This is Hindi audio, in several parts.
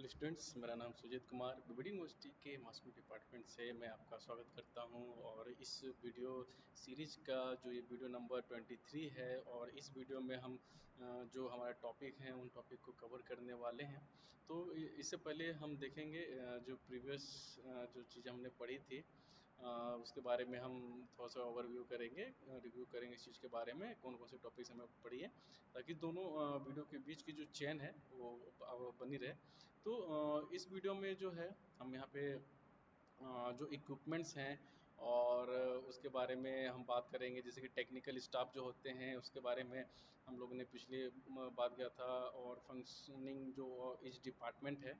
हेलो स्टूडेंट्स, मेरा नाम सुजीत कुमार बीबीडी यूनिवर्सिटी के मास कम्युनिकेशन डिपार्टमेंट से मैं आपका स्वागत करता हूं। और इस वीडियो सीरीज का जो ये वीडियो नंबर 23 है, और इस वीडियो में हम जो हमारा टॉपिक है उन टॉपिक को कवर करने वाले हैं। तो इससे पहले हम देखेंगे जो प्रीवियस जो चीज़ें हमने पढ़ी थी उसके बारे में हम थोड़ा सा ओवरव्यू करेंगे, रिव्यू करेंगे इस चीज़ के बारे में, कौन कौन से टॉपिक्स हमें पढ़ी है, ताकि दोनों वीडियो के बीच की जो चेन है वो बनी रहे। तो इस वीडियो में जो है हम यहाँ पे जो इक्विपमेंट्स हैं और उसके बारे में हम बात करेंगे, जैसे कि टेक्निकल स्टाफ जो होते हैं उसके बारे में हम लोगों ने पिछले बात किया था। और फंक्शनिंग जो इस डिपार्टमेंट है,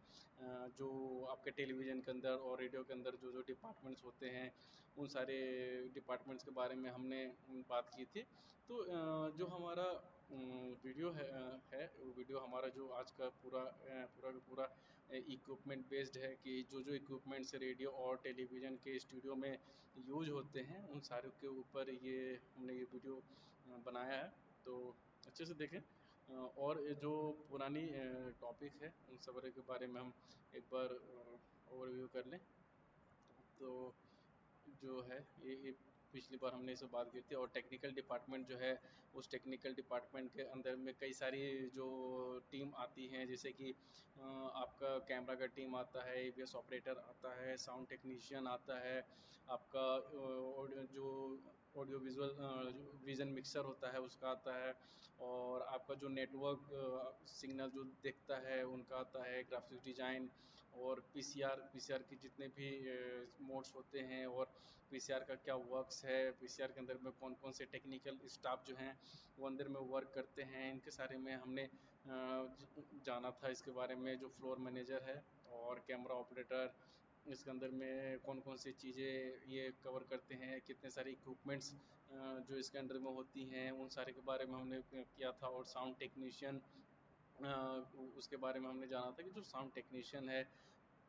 जो आपके टेलीविज़न के अंदर और रेडियो के अंदर जो जो डिपार्टमेंट्स होते हैं उन सारे डिपार्टमेंट्स के बारे में हमने बात की थी। तो जो हमारा वीडियो है वो वीडियो हमारा जो आज का पूरा का पूरा इक्विपमेंट बेस्ड है, कि जो जो इक्विपमेंट्स रेडियो और टेलीविज़न के स्टूडियो में यूज होते हैं उन सारे के ऊपर ये हमने ये वीडियो बनाया है। तो अच्छे से देखें। और ये जो पुरानी टॉपिक है उन सब के बारे में हम एक बार ओवरव्यू कर लें। तो जो है ये पिछली बार हमने इसे बात की थी। और टेक्निकल डिपार्टमेंट जो है, उस टेक्निकल डिपार्टमेंट के अंदर में कई सारी जो टीम आती हैं, जैसे कि आपका कैमरा का टीम आता है, एबीएस ऑपरेटर आता है, साउंड टेक्नीशियन आता है, आपका जो ऑडियो विजुअल विज़न मिक्सर होता है उसका आता है, और आपका जो नेटवर्क सिग्नल जो देखता है उनका आता है, ग्राफिक्स डिज़ाइन और पीसीआर के जितने भी मोड्स होते हैं, और पीसीआर का क्या वर्क्स है, पीसीआर के अंदर में कौन कौन से टेक्निकल स्टाफ जो हैं वो अंदर में वर्क करते हैं, इनके सारे में हमने जाना था। इसके बारे में जो फ्लोर मैनेजर है और कैमरा ऑपरेटर, इसके अंदर में कौन कौन सी चीज़ें ये कवर करते हैं, कितने सारे इक्विपमेंट्स जो इसके अंडर में होती हैं उन सारे के बारे में हमने किया था। और साउंड टेक्नीशियन, उसके बारे में हमने जाना था कि जो साउंड टेक्नीशियन है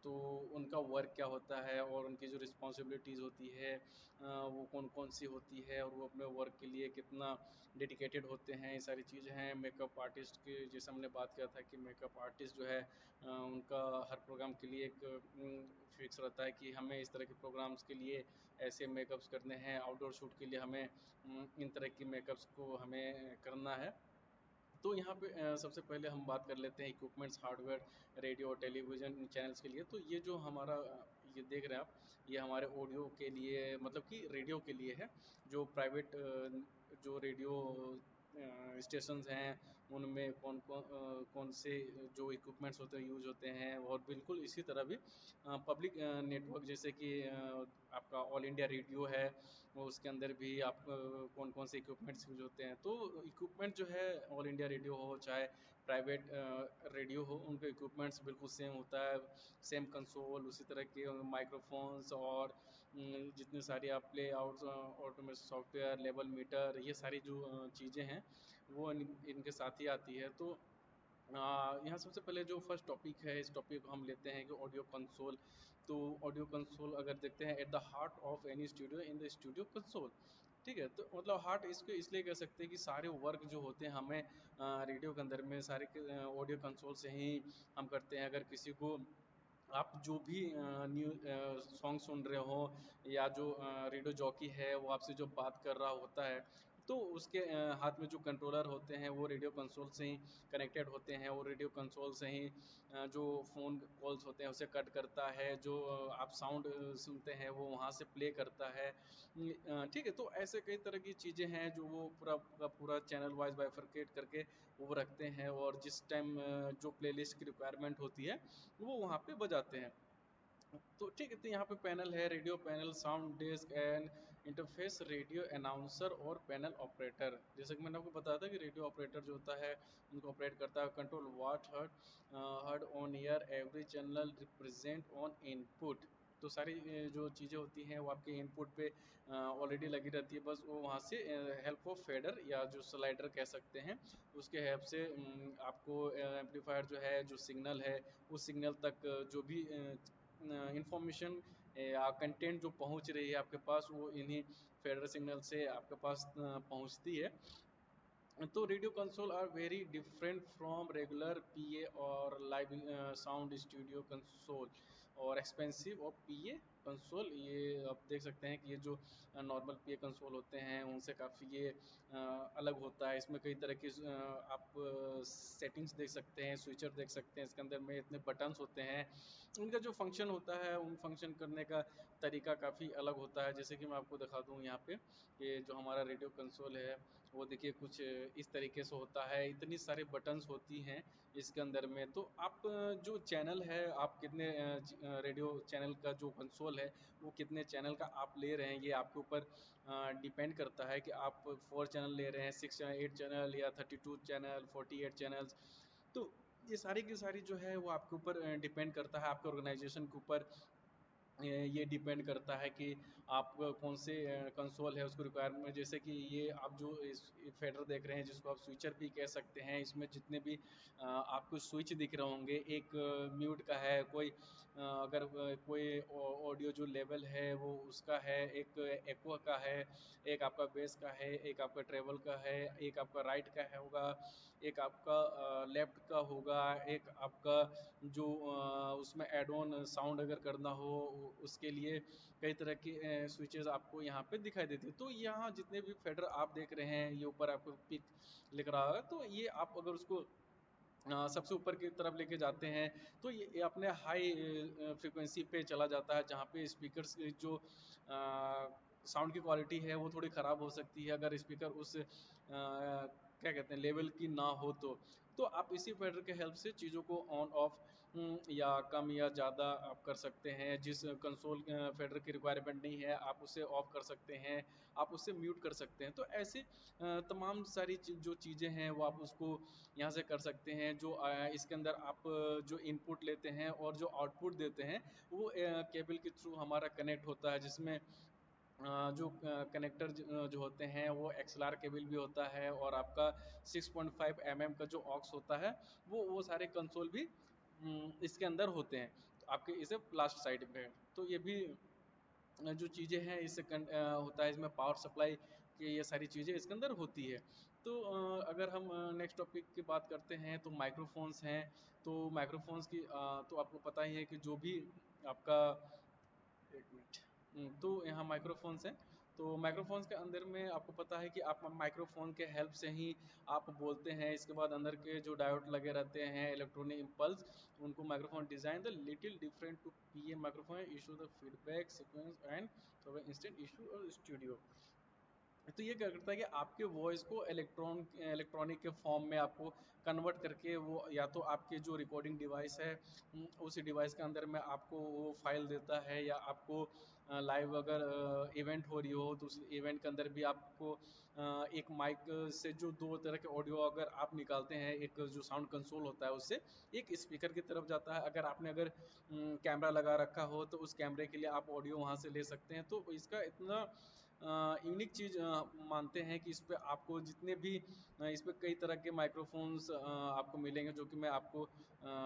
तो उनका वर्क क्या होता है, और उनकी जो रिस्पॉन्सिबिलिटीज़ होती है वो कौन कौन सी होती है, और वो अपने वर्क के लिए कितना डेडिकेटेड होते हैं, ये सारी चीज़ें हैं। मेकअप आर्टिस्ट के जैसे हमने बात किया था कि मेकअप आर्टिस्ट जो है उनका हर प्रोग्राम के लिए एक फिक्स रहता है कि हमें इस तरह के प्रोग्राम्स के लिए ऐसे मेकअप्स करने हैं, आउटडोर शूट के लिए हमें इन तरह की मेकअप्स को हमें करना है। तो यहाँ पे सबसे पहले हम बात कर लेते हैं इक्विपमेंट्स, हार्डवेयर, रेडियो और टेलीविज़न चैनल्स के लिए। तो ये जो हमारा ये देख रहे हैं आप, ये हमारे ऑडियो के लिए, मतलब कि रेडियो के लिए है। जो प्राइवेट जो रेडियो स्टेशंस हैं उनमें कौन से जो इक्विपमेंट्स होते हैं यूज होते हैं, और बिल्कुल इसी तरह भी पब्लिक नेटवर्क, जैसे कि आपका ऑल इंडिया रेडियो है, वो उसके अंदर भी आप कौन कौन से इक्विपमेंट्स यूज होते हैं। तो इक्विपमेंट जो है ऑल इंडिया रेडियो हो चाहे प्राइवेट रेडियो हो, उनके इक्विपमेंट्स बिल्कुल सेम होता है। सेम कंसोल, उसी तरह के माइक्रोफोन्स, और जितने सारी आप play outs, automation software, level meter, ये सारी जो चीज़ें हैं वो इनके साथ ही आती है। तो यहाँ सबसे पहले जो फर्स्ट टॉपिक है, इस टॉपिक को हम लेते हैं कि ऑडियो कंसोल। तो ऑडियो कंसोल अगर देखते हैं, at the heart of any studio in the studio console. ठीक है, तो मतलब हार्ट इसको इसलिए कह सकते हैं कि सारे वर्क जो होते हैं हमें रेडियो के अंदर में सारे ऑडियो कंसोल से ही हम करते हैं। अगर किसी को आप जो भी न्यू सॉन्ग सुन रहे हो, या जो रेडियो जॉकी है वो आपसे जो बात कर रहा होता है, तो उसके हाथ में जो कंट्रोलर होते हैं वो रेडियो कंसोल से ही कनेक्टेड होते हैं। और रेडियो कंसोल से ही जो फ़ोन कॉल्स होते हैं उसे कट करता है, जो आप साउंड सुनते हैं वो वहाँ से प्ले करता है। ठीक है, तो ऐसे कई तरह की चीज़ें हैं जो वो पूरा का पूरा चैनल वाइज बाइफरकेट करके वो रखते हैं, और जिस टाइम जो प्लेलिस्ट की रिक्वायरमेंट होती है वो वहाँ पे बजाते हैं। तो ठीक है, तो यहाँ पे पैनल है, radio panel, sound desk and interface, radio announcer और पैनल ऑपरेटर। जैसे कि मैंने आपको बताया था कि रेडियो ऑपरेटर जो होता है उनको ऑपरेट करता है, control what heard on year every channel represent on input. तो सारी जो चीज़ें होती हैं वो आपके इनपुट पे ऑलरेडी लगी रहती है, बस वो वहाँ से हेल्प ऑफ फेडर या जो स्लाइडर कह सकते हैं उसके हेल्प से आपको एम्पलीफायर जो है, जो सिग्नल है, उस सिग्नल तक जो भी इंफॉर्मेशन या कंटेंट जो पहुंच रही है आपके पास, वो इन्हीं फेडरल सिग्नल से आपके पास पहुंचती है। तो radio console are very different from regular PA और लाइव साउंड स्टूडियो कंसोल और एक्सपेंसिव और पीए कंसोल। ये आप देख सकते हैं कि ये जो नॉर्मल पीए कंसोल होते हैं उनसे काफ़ी ये अलग होता है। इसमें कई तरह की आप सेटिंग्स देख सकते हैं, स्विचर देख सकते हैं, इसके अंदर में इतने बटन्स होते हैं। उनका जो फंक्शन होता है उन फंक्शन करने का तरीका काफ़ी अलग होता है। जैसे कि मैं आपको दिखा दूँ यहाँ पे कि जो हमारा रेडियो कंसोल है वो देखिए कुछ इस तरीके से होता है, इतनी सारी बटन्स होती हैं इसके अंदर में। तो आप जो चैनल है, आप कितने रेडियो चैनल का जो कंसोल है वो कितने चैनल का आप ले रहे हैं, ये आपके ऊपर डिपेंड करता है कि आप 4 चैनल ले रहे हैं, 6 चैनल, 8 चैनल या 32 चैनल, 48 चैनल्स। तो ये सारी की सारी जो है वो आपके ऊपर डिपेंड करता है, आपके ऑर्गेनाइजेशन के ऊपर ये डिपेंड करता है कि आप कौन से कंसोल है उसको रिक्वायरमेंट। जैसे कि ये आप जो इस फेडर देख रहे हैं जिसको आप स्विचर भी कह सकते हैं, इसमें जितने भी आपको स्विच दिख रहे होंगे, एक म्यूट का है, कोई अगर कोई ऑडियो जो लेवल है वो उसका है, एक एक्वा का है, एक आपका बेस का है, एक आपका ट्रेवल का है, एक आपका राइट का है होगा, एक आपका लेफ्ट का होगा, एक आपका जो उसमें एड ऑन साउंड अगर करना हो उसके लिए कई तरह की स्विचेस आपको यहाँ पे दिखाई देती है। तो यहाँ जितने भी फेडर आप देख रहे हैं ये ऊपर आपको पिक लिख रहा है, तो ये आप अगर उसको सबसे ऊपर की तरफ लेके जाते हैं तो ये अपने हाई फ्रिक्वेंसी पे चला जाता है, जहाँ पे स्पीकर्स की जो साउंड की क्वालिटी है वो थोड़ी ख़राब हो सकती है अगर स्पीकर उस क्या कहते हैं लेवल की ना हो। तो आप इसी फेडर के हेल्प से चीज़ों को ऑन ऑफ या कम या ज़्यादा आप कर सकते हैं। जिस कंसोल फेडर की रिक्वायरमेंट नहीं है आप उसे ऑफ कर सकते हैं, आप उसे म्यूट कर सकते हैं। तो ऐसे तमाम सारी जो चीज़ें हैं वो आप उसको यहाँ से कर सकते हैं। जो इसके अंदर आप जो इनपुट लेते हैं और जो आउटपुट देते हैं वो केबल के थ्रू हमारा कनेक्ट होता है, जिसमें जो कनेक्टर जो होते हैं वो एक्सएलआर केबल भी होता है और आपका 6.5 mm का जो ऑक्स होता है वो सारे कंसोल भी इसके अंदर होते हैं। तो आपके इसे लास्ट साइड में तो ये भी जो चीज़ें हैं इससे होता है, इसमें पावर सप्लाई की ये सारी चीज़ें इसके अंदर होती है। तो अगर हम नेक्स्ट टॉपिक की बात करते हैं तो माइक्रोफोन्स हैं। तो माइक्रोफोन्स की तो आपको पता ही है कि जो भी आपका एक मिनट तो यहाँ माइक्रोफोन्स हैं। तो माइक्रोफोन्स के अंदर में आपको पता है कि आप माइक्रोफोन के हेल्प से ही आप बोलते हैं। इसके बाद अंदर के जो डायोड लगे रहते हैं इलेक्ट्रॉनिक इम्पल्स, उनको microphone design the little different to PA microphone issue the feedback sequence and तो इंस्टेंट इशू और स्टूडियो। तो ये क्या करता है कि आपके वॉइस को इलेक्ट्रॉनिक के फॉर्म में आपको कन्वर्ट करके वो या तो आपके जो रिकॉर्डिंग डिवाइस है उस डिवाइस के अंदर में आपको वो फाइल देता है, या आपको लाइव अगर इवेंट हो रही हो तो उस इवेंट के अंदर भी आपको एक माइक से जो दो तरह के ऑडियो अगर आप निकालते हैं, एक जो साउंड कंसोल होता है उससे एक स्पीकर की तरफ जाता है। अगर आपने अगर कैमरा लगा रखा हो तो उस कैमरे के लिए आप ऑडियो वहाँ से ले सकते हैं। तो इसका इतना यूनिक चीज़ मानते हैं कि इस पे आपको जितने भी इस पे कई तरह के माइक्रोफोन्स आपको मिलेंगे, जो कि मैं आपको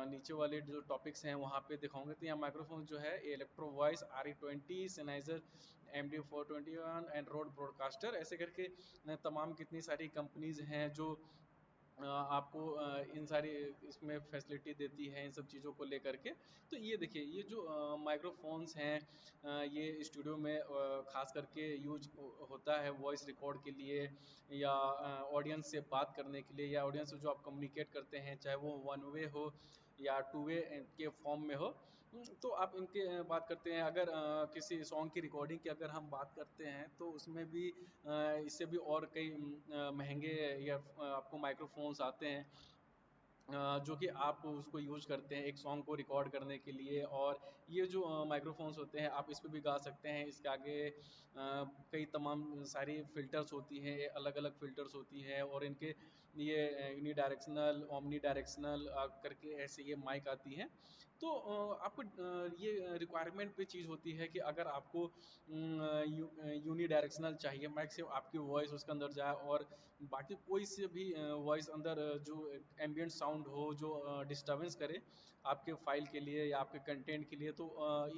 नीचे वाले जो टॉपिक्स हैं वहाँ पे दिखाऊंगे। तो यहाँ माइक्रोफोन जो है electro voice RE20 सेनाइजर MD421 and road broadcaster ऐसे करके तमाम कितनी सारी कंपनीज हैं जो आपको इन सारी इसमें फैसिलिटी देती है इन सब चीज़ों को लेकर के। तो ये देखिए ये जो माइक्रोफोन्स हैं ये स्टूडियो में खास करके यूज होता है वॉइस रिकॉर्ड के लिए, या ऑडियंस से बात करने के लिए, या ऑडियंस से जो आप कम्युनिकेट करते हैं चाहे वो वन वे हो या टू वे के फॉर्म में हो। तो आप इनके बात करते हैं। अगर किसी सॉन्ग की रिकॉर्डिंग की अगर हम बात करते हैं तो उसमें भी इससे भी और कई महंगे या आपको माइक्रोफोन्स आते हैं जो कि आप उसको यूज़ करते हैं एक सॉन्ग को रिकॉर्ड करने के लिए। और ये जो माइक्रोफोन्स होते हैं आप इस पे भी गा सकते हैं। इसके आगे कई तमाम सारी फ़िल्टर्स होती हैं, अलग अलग फ़िल्टर्स होती हैं, और इनके ये यूनी डायरेक्शनल ओमनी डायरेक्शनल करके ऐसे ये माइक आती हैं। तो आपको ये रिक्वायरमेंट पे चीज़ होती है कि अगर आपको यूनी डायरेक्शनल चाहिए माइक से आपकी वॉइस उसके अंदर जाए, और बाकी कोई से भी वॉइस अंदर जो एम्बियंट साउंड हो जो डिस्टर्बेंस करे आपके फाइल के लिए या आपके कंटेंट के लिए। तो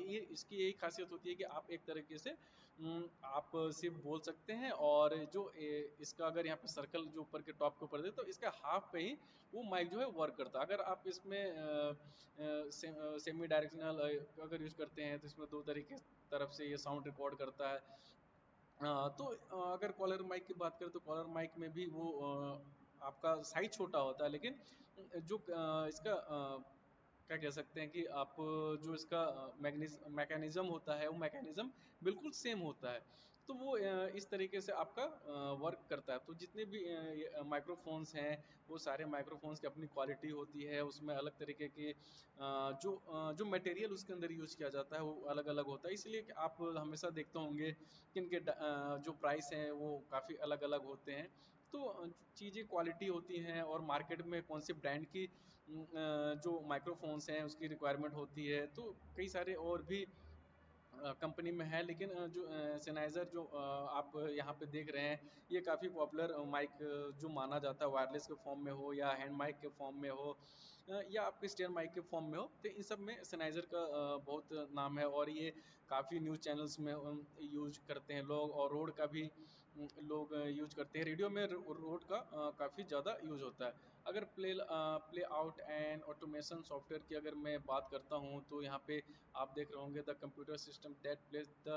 ये इसकी यही खासियत होती है कि आप एक तरीके से आप सिर्फ बोल सकते हैं, और जो इसका अगर यहाँ पे सर्कल जो ऊपर के टॉप के ऊपर दे तो इसका हाफ पे ही वो माइक जो है वर्क करता है। अगर आप इसमें सेमी डायरेक्शनल अगर यूज करते हैं तो इसमें दो तरीके तरफ से ये साउंड रिकॉर्ड करता है। तो अगर कॉलर माइक की बात करें तो कॉलर माइक में भी वो आपका साइज छोटा होता है, लेकिन जो इसका क्या कह सकते हैं कि आप जो इसका मैकेनिज्म होता है वो मैकेनिज्म बिल्कुल सेम होता है। तो वो इस तरीके से आपका वर्क करता है। तो जितने भी माइक्रोफोन्स हैं वो सारे माइक्रोफोन्स की अपनी क्वालिटी होती है, उसमें अलग तरीके के जो मटेरियल उसके अंदर यूज किया जाता है वो अलग अलग होता है। इसलिए कि आप हमेशा देखते होंगे कि इनके जो प्राइस हैं वो काफ़ी अलग अलग होते हैं। तो चीज़ें क्वालिटी होती हैं, और मार्केट में कौन से ब्रांड की जो माइक्रोफोन्स हैं उसकी रिक्वायरमेंट होती है। तो कई सारे और भी कंपनी में है, लेकिन जो सेनाइज़र जो आप यहाँ पे देख रहे हैं ये काफ़ी पॉपुलर माइक जो माना जाता है, वायरलेस के फॉर्म में हो या हैंड माइक के फॉर्म में हो या आपके स्टेयर माइक के फॉर्म में हो, तो इन सब में सेनाइज़र का बहुत नाम है। और ये काफ़ी न्यूज़ चैनल्स में यूज करते हैं लोग, और रोड का भी लोग यूज करते हैं। रेडियो में रोड का काफ़ी ज़्यादा यूज होता है। अगर play out and automation software की अगर मैं बात करता हूँ तो यहाँ पे आप देख रहे होंगे the computer system that place the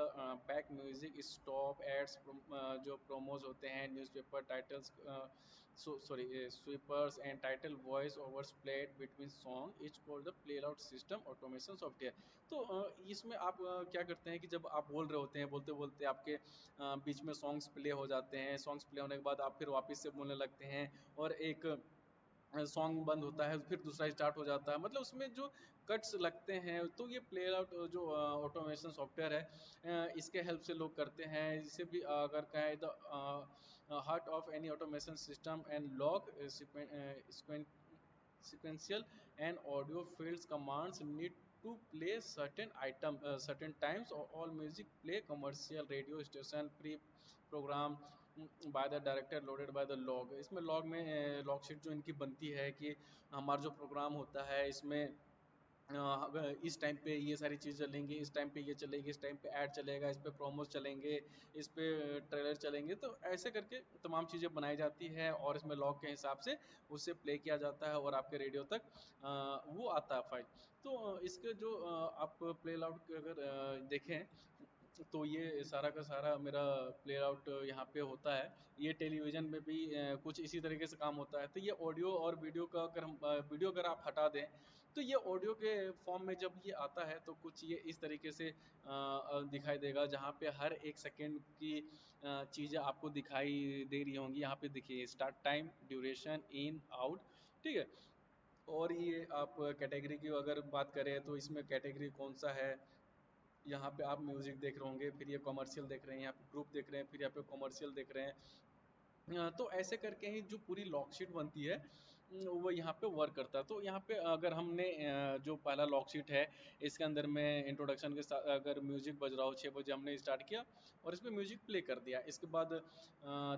back music stop ads जो प्रोमोज होते हैं, newspaper titles sorry sweepers and title voice overs played between song is called the play out system automation software. तो इसमें आप क्या करते हैं कि जब आप बोल रहे होते हैं, बोलते बोलते आपके बीच में सॉन्ग्स प्ले हो जाते हैं, सॉन्ग्स प्ले होने के बाद आप फिर वापस से बोलने लगते हैं, और एक सॉन्ग बंद होता है फिर दूसरा स्टार्ट हो जाता है, मतलब उसमें जो कट्स लगते हैं। तो ये प्ले आउट जो ऑटोमेशन सॉफ्टवेयर है इसके हेल्प से लोग करते हैं। इसे भी अगर कहें the heart of any automation system and log sequential and audio fields commands need to play certain certain times, or all music play commercial radio station pre program by the director loaded by the log। इसमें log में log sheet जो इनकी बनती है कि हमारा जो प्रोग्राम होता है इसमें इस टाइम पे ये सारी चीज़ चलेंगी, इस टाइम पे ये चलेगी, इस टाइम पे ऐड चलेगा, इस पे प्रोमोस चलेंगे, इस पे ट्रेलर चलेंगे। तो ऐसे करके तमाम चीज़ें बनाई जाती है, और इसमें लॉग के हिसाब से उसे प्ले किया जाता है और आपके रेडियो तक वो आता है फाइल। तो इसके जो आप प्ले लाउड अगर देखें तो ये सारा का सारा मेरा प्ले आउट यहाँ पे होता है। ये टेलीविज़न में भी कुछ इसी तरीके से काम होता है। तो ये ऑडियो और वीडियो का अगर हम वीडियो अगर आप हटा दें तो ये ऑडियो के फॉर्म में जब ये आता है तो कुछ ये इस तरीके से दिखाई देगा, जहाँ पे हर एक सेकेंड की चीज़ें आपको दिखाई दे रही होंगी। यहाँ पे देखिए start time, duration, in out, ठीक है। और ये आप कैटेगरी की अगर बात करें तो इसमें कैटेगरी कौन सा है, यहाँ पे आप म्यूजिक देख रहे होंगे, फिर ये कमर्शियल देख रहे हैं, यहाँ पे ग्रुप देख रहे हैं, फिर यहाँ पे कमर्शियल देख रहे हैं। तो ऐसे करके ही जो पूरी लॉकशीट बनती है वो यहाँ पे वर्क करता है। तो यहाँ पे अगर हमने जो पहला लॉकशीट है इसके अंदर में इंट्रोडक्शन के साथ अगर म्यूजिक बज रहा हो, 6 बजे हमने स्टार्ट किया और इसमें म्यूजिक प्ले कर दिया। इसके बाद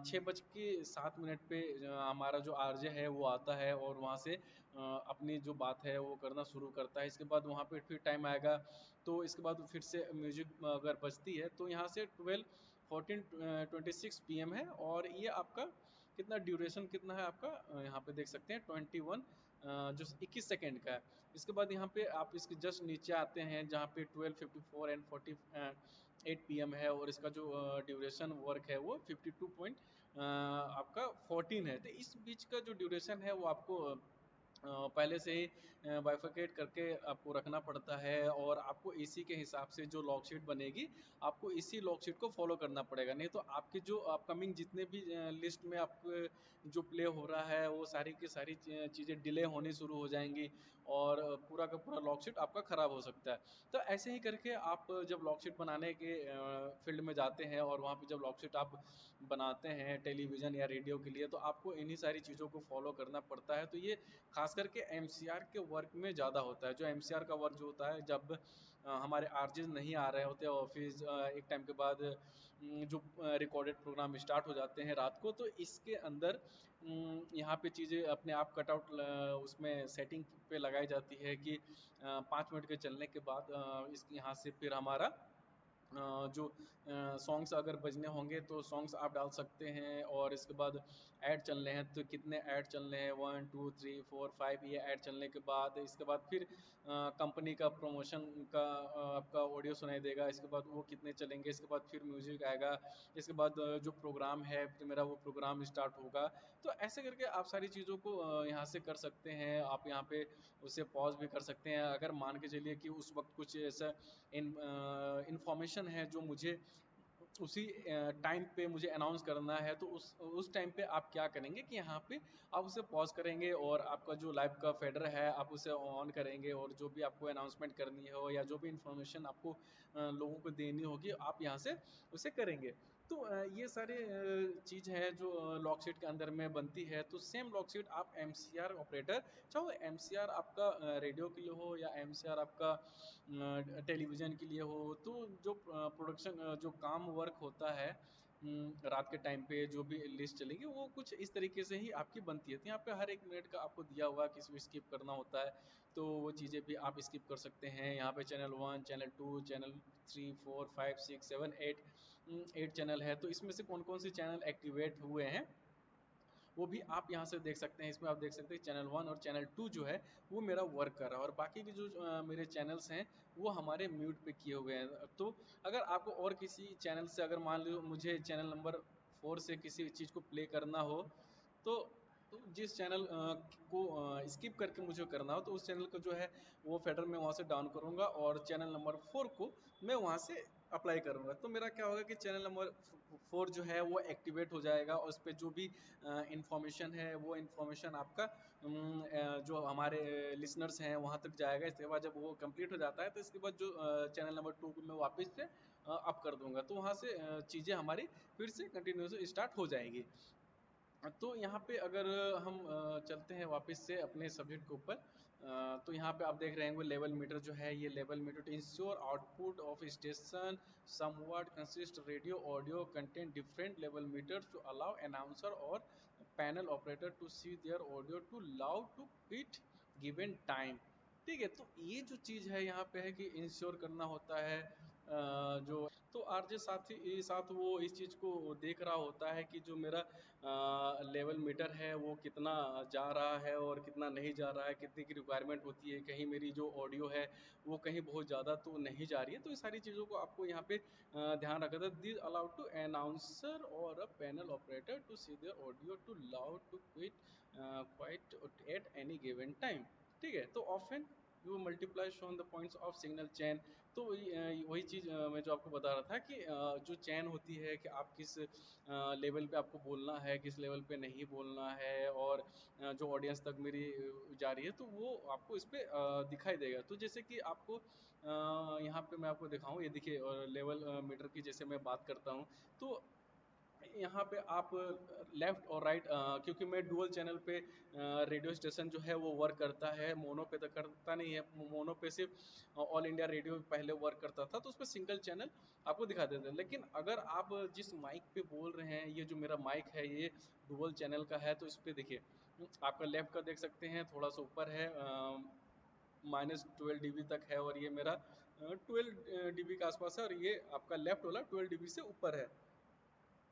6 बज के 7 मिनट पे हमारा जो आरजे है वो आता है और वहाँ से अपनी जो बात है वो करना शुरू करता है। इसके बाद वहाँ पे फिर टाइम आएगा, तो इसके बाद फिर से म्यूजिक अगर बजती है तो यहाँ से 12:14-26 PM है, और ये आपका कितना ड्यूरेशन कितना है आपका यहाँ पे देख सकते हैं 21 जो 21 सेकेंड का है। इसके बाद यहाँ पे आप इसके जस्ट नीचे आते हैं जहाँ पे 12:54 and 48 PM है, और इसका जो ड्यूरेशन वर्क है वो 52 पॉइंट आपका 14 है। तो इस बीच का जो ड्यूरेशन है वो आपको पहले से ही बाइफरकेट करके आपको रखना पड़ता है, और आपको इसी के हिसाब से जो लॉग शीट बनेगी आपको इसी लॉग शीट को फॉलो करना पड़ेगा। नहीं तो आपके जो अपकमिंग जितने भी लिस्ट में आप जो प्ले हो रहा है वो सारी की सारी चीज़ें डिले होनी शुरू हो जाएंगी, और पूरा का पूरा लॉग शीट आपका ख़राब हो सकता है। तो ऐसे ही करके आप जब लॉग शीट बनाने के फील्ड में जाते हैं और वहाँ पे जब लॉग शीट आप बनाते हैं टेलीविज़न या रेडियो के लिए, तो आपको इन्हीं सारी चीज़ों को फॉलो करना पड़ता है। तो ये खास करके एमसीआर के वर्क में ज़्यादा होता है। जो एमसीआर का वर्क जो होता है, जब हमारे आरजेस नहीं आ रहे होते ऑफिस, एक टाइम के बाद जो रिकॉर्डेड प्रोग्राम स्टार्ट हो जाते हैं रात को, तो इसके अंदर यहाँ पे चीज़ें अपने आप कटआउट उसमें सेटिंग पे लगाई जाती है कि 5 मिनट के चलने के बाद इस यहाँ से फिर हमारा जो सॉन्ग्स अगर बजने होंगे तो सॉन्ग्स आप डाल सकते हैं, और इसके बाद ऐड चल रहे हैं तो कितने ऐड चल रहे हैं, 1 2 3 4 5 ये ऐड चलने के बाद इसके बाद फिर कंपनी का प्रमोशन का आपका ऑडियो सुनाई देगा, इसके बाद वो कितने चलेंगे, इसके बाद फिर म्यूजिक आएगा, इसके बाद जो प्रोग्राम है फिर मेरा वो प्रोग्राम स्टार्ट होगा। तो ऐसे करके आप सारी चीज़ों को यहाँ से कर सकते हैं। आप यहाँ पे उसे पॉज भी कर सकते हैं, अगर मान के चलिए कि उस वक्त कुछ ऐसा इंफॉर्मेशन है जो मुझे उसी टाइम पे मुझे अनाउंस करना है, तो उस टाइम पे आप क्या करेंगे कि यहाँ पे आप उसे पॉज करेंगे और आपका जो लाइव का फेडर है आप उसे ऑन करेंगे, और जो भी आपको अनाउंसमेंट करनी हो या जो भी इंफॉर्मेशन आपको लोगों को देनी होगी आप यहाँ से उसे करेंगे। तो ये सारे चीज़ है जो लॉकशीट के अंदर में बनती है। तो सेम लॉकशीट आप एमसीआर ऑपरेटर, चाहे वो एमसीआर आपका रेडियो के लिए हो या एमसीआर आपका टेलीविज़न के लिए हो, तो जो प्रोडक्शन जो काम वर्क होता है रात के टाइम पे जो भी लिस्ट चलेगी वो कुछ इस तरीके से ही आपकी बनती है। तो यहाँ पे हर 1 मिनट का आपको दिया हुआ किसी को स्किप करना होता है तो वो चीज़ें भी आप स्किप कर सकते हैं। यहाँ पे चैनल 1, चैनल 2, चैनल 3, 4, 5, 6, 7, 8 चैनल है, तो इसमें से कौन कौन से चैनल एक्टिवेट हुए हैं वो भी आप यहाँ से देख सकते हैं। इसमें आप देख सकते हैं चैनल 1 और चैनल 2 जो है वो मेरा वर्क कर रहा है, और बाकी के जो मेरे चैनल्स हैं वो हमारे म्यूट पे किए हुए हैं। तो अगर आपको और किसी चैनल से, अगर मान लो मुझे चैनल नंबर 4 से किसी चीज़ को प्ले करना हो, तो जिस चैनल को स्किप करके मुझे करना हो तो उस चैनल को जो है वो फेडर में वहाँ से डाउन करूँगा, और चैनल नंबर 4 को मैं वहाँ से अप्लाई करूँगा। तो मेरा क्या होगा कि चैनल नंबर 4 जो है वो एक्टिवेट हो जाएगा, और उस पर जो भी इंफॉर्मेशन है वो इंफॉर्मेशन आपका जो हमारे लिसनर्स हैं वहाँ तक जाएगा। इसके बाद जब वो कंप्लीट हो जाता है तो इसके बाद जो चैनल नंबर 2 को मैं वापस से अप कर दूंगा, तो वहाँ से चीज़ें हमारी फिर से कंटिन्यूस स्टार्ट हो जाएंगी। तो यहाँ पे अगर हम चलते हैं वापस से अपने सब्जेक्ट के ऊपर, तो यहाँ पे आप देख रहे हैं वो लेवल मीटर जो है, ये level meter to ensure output of station somewhat consist radio audio content different level meter to allow announcer और panel operator to see their audio too loud to quiet given time. ठीक है, तो ये जो चीज़ है यहाँ पे है कि इंश्योर करना होता है जो, तो आरजे साथी साथ वो इस चीज़ को देख रहा होता है कि जो मेरा लेवल मीटर है वो कितना जा रहा है और कितना नहीं जा रहा है, कितने की रिक्वायरमेंट होती है, कहीं मेरी जो ऑडियो है वो कहीं बहुत ज़्यादा तो नहीं जा रही है। तो ये सारी चीज़ों को आपको यहाँ पे ध्यान रखना था। दिस अलाउड टू अनाउंसर और a panel operator to see their audio too loud to quiet at any given time. ठीक है, तो often you multiply shown the points of signal chain. तो वही चीज़ मैं जो आपको बता रहा था कि जो चैन होती है कि आप किस लेवल पे आपको बोलना है, किस लेवल पे नहीं बोलना है, और जो ऑडियंस तक मेरी जा रही है तो वो आपको इस पे दिखाई देगा। तो जैसे कि आपको यहाँ पे मैं आपको दिखाऊं, ये देखिए लेवल मीटर की जैसे मैं बात करता हूँ, तो यहाँ पे आप लेफ्ट और राइट, क्योंकि मैं डुअल चैनल पे रेडियो स्टेशन जो है वो वर्क करता है, मोनो पे तो करता नहीं है। मोनो पे सिर्फ ऑल इंडिया रेडियो पहले वर्क करता था तो उस पर सिंगल चैनल आपको दिखा देते हैं। लेकिन अगर आप जिस माइक पे बोल रहे हैं, ये जो मेरा माइक है ये डुअल चैनल का है, तो इस पर देखिए आपका लेफ्ट का देख सकते हैं थोड़ा सा ऊपर है, -12 dB तक है, और ये मेरा 12 dB के आसपास है, और ये आपका लेफ्ट वाला 12 dB से ऊपर है।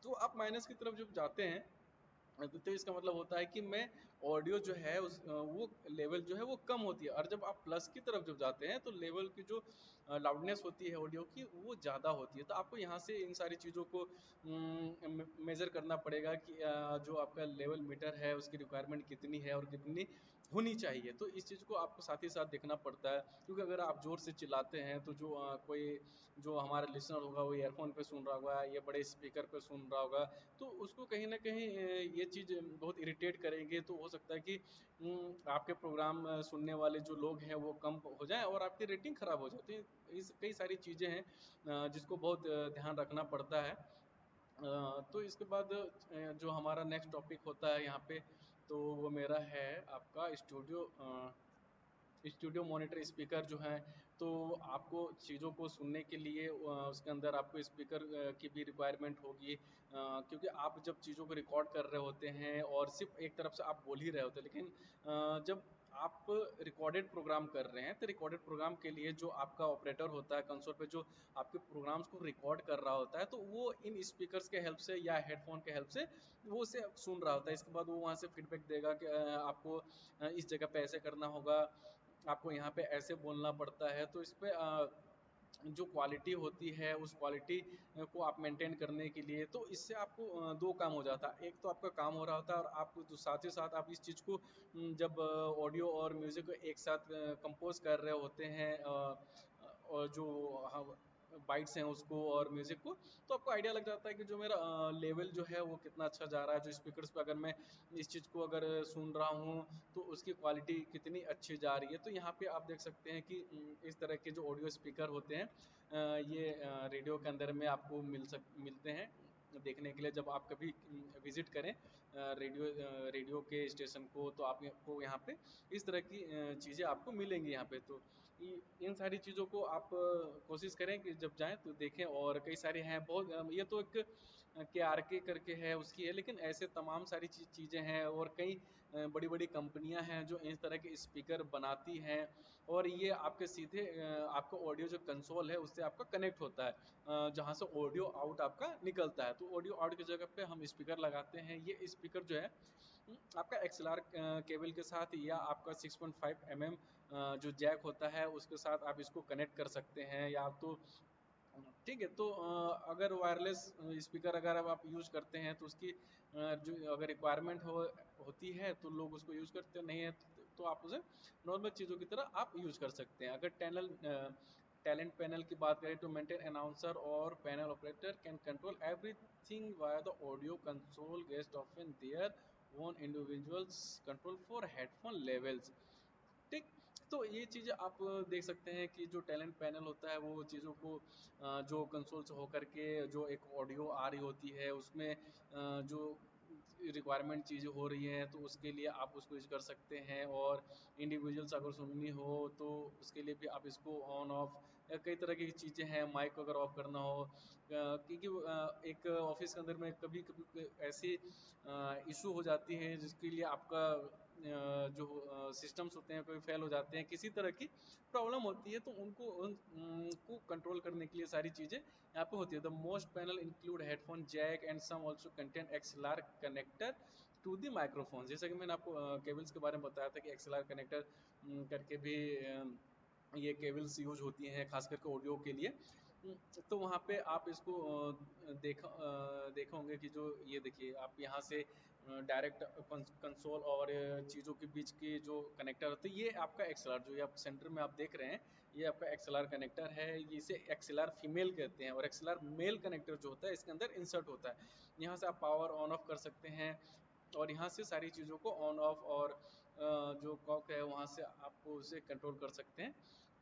तो आप माइनस की तरफ जब जाते हैं तो इसका मतलब होता है कि मैं ऑडियो जो है वो लेवल जो है वो कम होती है, और जब आप प्लस की तरफ जब जाते हैं तो लेवल की जो लाउडनेस होती है ऑडियो की वो ज़्यादा होती है। तो आपको यहाँ से इन सारी चीज़ों को मेज़र करना पड़ेगा कि जो आपका लेवल मीटर है उसकी रिक्वायरमेंट कितनी है और कितनी होनी चाहिए। तो इस चीज़ को आपको साथ ही साथ देखना पड़ता है, क्योंकि अगर आप ज़ोर से चिल्लाते हैं तो जो कोई जो हमारा लिसनर होगा वो ईयरफोन पे सुन रहा होगा या बड़े स्पीकर पे सुन रहा होगा, तो उसको कहीं ना कहीं ये चीज़ बहुत इरिटेट करेंगे। तो हो सकता है कि आपके प्रोग्राम सुनने वाले जो लोग हैं वो कम हो जाए और आपकी रेटिंग ख़राब हो जाए। तो इस कई सारी चीज़ें हैं जिसको बहुत ध्यान रखना पड़ता है। तो इसके बाद जो हमारा नेक्स्ट टॉपिक होता है यहाँ पे, तो वो मेरा है आपका स्टूडियो मॉनिटर स्पीकर जो है तो आपको चीज़ों को सुनने के लिए उसके अंदर आपको स्पीकर की भी रिक्वायरमेंट होगी, क्योंकि आप जब चीज़ों को रिकॉर्ड कर रहे होते हैं और सिर्फ एक तरफ से आप बोल ही रहे होते हैं, लेकिन जब आप रिकॉर्डेड प्रोग्राम कर रहे हैं तो रिकॉर्डेड प्रोग्राम के लिए जो आपका ऑपरेटर होता है कंसोल पे, जो आपके प्रोग्राम्स को रिकॉर्ड कर रहा होता है, तो वो इन स्पीकर्स के हेल्प से या हेडफोन के हेल्प से वो उसे सुन रहा होता है। इसके बाद वो वहाँ से फीडबैक देगा कि आपको इस जगह पे ऐसे करना होगा, आपको यहाँ पे ऐसे बोलना पड़ता है। तो इस पे जो क्वालिटी होती है उस क्वालिटी को आप मेंटेन करने के लिए, तो इससे आपको दो काम हो जाता है। एक तो आपका काम हो रहा होता है और आप साथ ही साथ आप इस चीज़ को जब ऑडियो और म्यूज़िक को एक साथ कंपोज कर रहे होते हैं, और जो बाइट्स हैं उसको और म्यूज़िक को, तो आपको आइडिया लग जाता है कि जो मेरा लेवल जो है वो कितना अच्छा जा रहा है। जो स्पीकर्स पे अगर मैं इस चीज़ को अगर सुन रहा हूँ तो उसकी क्वालिटी कितनी अच्छी जा रही है। तो यहाँ पे आप देख सकते हैं कि इस तरह के जो ऑडियो स्पीकर होते हैं ये रेडियो के अंदर में आपको मिलते हैं देखने के लिए। जब आप कभी विजिट करें रेडियो के स्टेशन को, तो आपको यहाँ पे इस तरह की चीज़ें आपको मिलेंगी यहाँ पे। तो इन सारी चीज़ों को आप कोशिश करें कि जब जाएं तो देखें। और कई सारे हैं बहुत, ये तो एक KRK करके है उसकी है, लेकिन ऐसे तमाम सारी चीज़ें हैं और कई बड़ी बड़ी कंपनियां हैं जो इस तरह के स्पीकर बनाती हैं। और ये आपके सीधे आपका ऑडियो जो कंसोल है उससे आपका कनेक्ट होता है, जहाँ से ऑडियो आउट आपका निकलता है। तो ऑडियो आउट की जगह पे हम स्पीकर लगाते हैं। ये स्पीकर जो है आपका XLR केबल के साथ या आपका 6.5 mm जो जैक होता है उसके साथ आप इसको कनेक्ट कर सकते हैं। या तो ठीक है, तो अगर वायरलेस स्पीकर अगर अब आप यूज़ करते हैं तो उसकी जो अगर रिक्वायरमेंट होती है तो लोग उसको यूज़ करते नहीं है, तो आप उसे नॉर्मल चीज़ों की तरह आप यूज़ कर सकते हैं। अगर टैलेंट पैनल की बात करें तो मेंटेन अनाउंसर और panel operator can control everything via the audio console guest often their own individuals control for headphone levels. ठीक, तो ये चीज़ आप देख सकते हैं कि जो टैलेंट पैनल होता है वो चीज़ों को जो कंसोल से होकर के जो एक ऑडियो आ रही होती है उसमें जो रिक्वायरमेंट चीज़ें हो रही हैं तो उसके लिए आप उसको यूज कर सकते हैं। और इंडिविजुअल्स अगर सुननी हो तो उसके लिए भी आप इसको ऑन ऑफ या कई तरह की चीज़ें हैं, माइक अगर ऑफ करना हो, क्योंकि एक ऑफिस के अंदर में कभी कभी ऐसी इशू हो जाती है जिसके लिए आपका जो सिस्टम्स होते हैं कोई फेल हो जाते हैं, किसी तरह की प्रॉब्लम होती है, तो उनको कंट्रोल करने के लिए सारी चीज़ें यहाँ पे होती है। The most panel include headphone jack and some also content XLR connector to the microphone. जैसा कि मैंने आपको केबल्स के बारे में बताया था कि XLR कनेक्टर करके भी ये केबल्स यूज होती हैं खास करके ऑडियो के लिए। तो वहाँ पे आप इसको देखे होंगे कि जो ये देखिए आप यहाँ से डायरेक्ट कंसोल और चीज़ों के बीच की जो कनेक्टर होते हैं, ये आपका XLR जो ये आप सेंटर में आप देख रहे हैं, ये आपका XLR कनेक्टर है। ये इसे XLR फीमेल कहते हैं और XLR मेल कनेक्टर जो होता है इसके अंदर इंसर्ट होता है। यहाँ से आप पावर ऑन ऑफ कर सकते हैं और यहाँ से सारी चीज़ों को ऑन ऑफ और जो कॉक है वहाँ से आपको उसे कंट्रोल कर सकते हैं।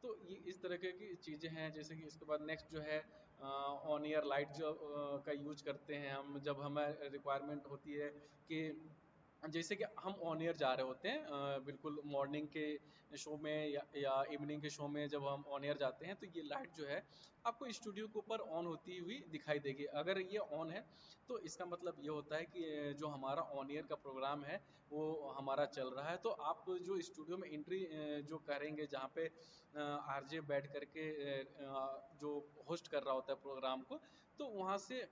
तो ये इस तरह की चीज़ें हैं। जैसे कि इसके बाद नेक्स्ट जो है ऑन ईयर लाइट जो का यूज करते हैं हम, जब हमें रिक्वायरमेंट होती है कि जैसे कि हम ऑन ईयर जा रहे होते हैं बिल्कुल मॉर्निंग के शो में या इवनिंग के शो में जब हम ऑन ईयर जाते हैं तो ये लाइट जो है आपको स्टूडियो के ऊपर ऑन होती हुई दिखाई देगी। अगर ये ऑन है तो इसका मतलब ये होता है कि जो हमारा ऑन ईयर का प्रोग्राम है वो हमारा चल रहा है। तो आप जो स्टूडियो में एंट्री जो करेंगे जहाँ पे RJ बैठ करके जो होस्ट कर रहा होता है प्रोग्राम को, तो वहाँ से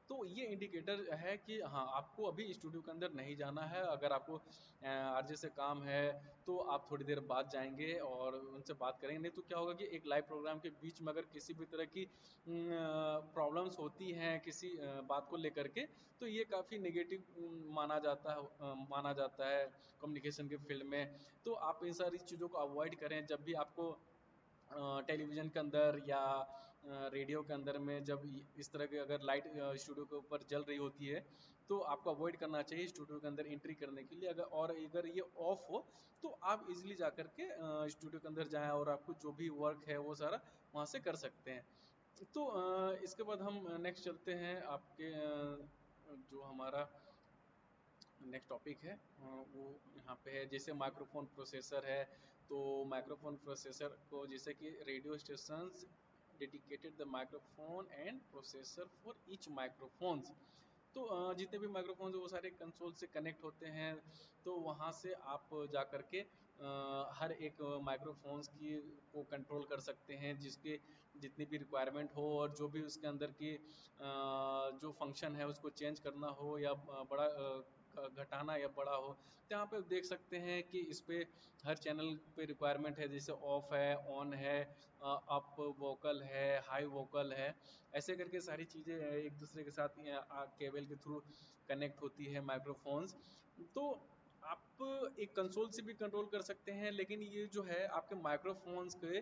तो ये इंडिकेटर है कि हाँ आपको अभी स्टूडियो के अंदर नहीं जाना है। अगर आपको RJ से काम है तो आप थोड़ी देर बाद जाएंगे और उनसे बात करेंगे। नहीं तो क्या होगा कि एक लाइव प्रोग्राम के बीच में अगर किसी भी तरह की प्रॉब्लम्स होती हैं किसी बात को लेकर के, तो ये काफ़ी नेगेटिव माना जाता है कम्युनिकेशन के फील्ड में। तो आप इन सारी चीज़ों को अवॉइड करें जब भी आपको टेलीविज़न के अंदर या रेडियो के अंदर में जब इस तरह के अगर लाइट स्टूडियो के ऊपर जल रही होती है तो आपको अवॉइड करना चाहिए स्टूडियो के अंदर एंट्री करने के लिए। अगर ये ऑफ हो तो आप इजीली जा करके स्टूडियो के अंदर जाएं और आपको जो भी वर्क है वो सारा वहाँ से कर सकते हैं। तो इसके बाद हम नेक्स्ट चलते हैं आपके जो हमारा नेक्स्ट टॉपिक है वो यहाँ पे है, जैसे माइक्रोफोन प्रोसेसर है। तो माइक्रोफोन प्रोसेसर को जैसे कि radio stations dedicated the microphone and processor for each microphones. तो जितने भी माइक्रोफोन्स वो सारे कंसोल से कनेक्ट होते हैं। तो वहाँ से आप जा कर के हर एक माइक्रोफोन्स की को कंट्रोल कर सकते हैं, जिसके जितनी भी रिक्वायरमेंट हो और जो भी उसके अंदर की जो फंक्शन है उसको चेंज करना हो या बड़ा घटाना या बड़ा हो, तो यहाँ पे देख सकते हैं कि इस पे हर चैनल पे रिक्वायरमेंट है, जैसे ऑफ है, ऑन है, अप वोकल है, हाई वोकल है। ऐसे करके सारी चीज़ें एक दूसरे के साथ केबल के थ्रू कनेक्ट होती है माइक्रोफोन्स। तो आप एक कंसोल से भी कंट्रोल कर सकते हैं, लेकिन ये जो है आपके माइक्रोफोन्स के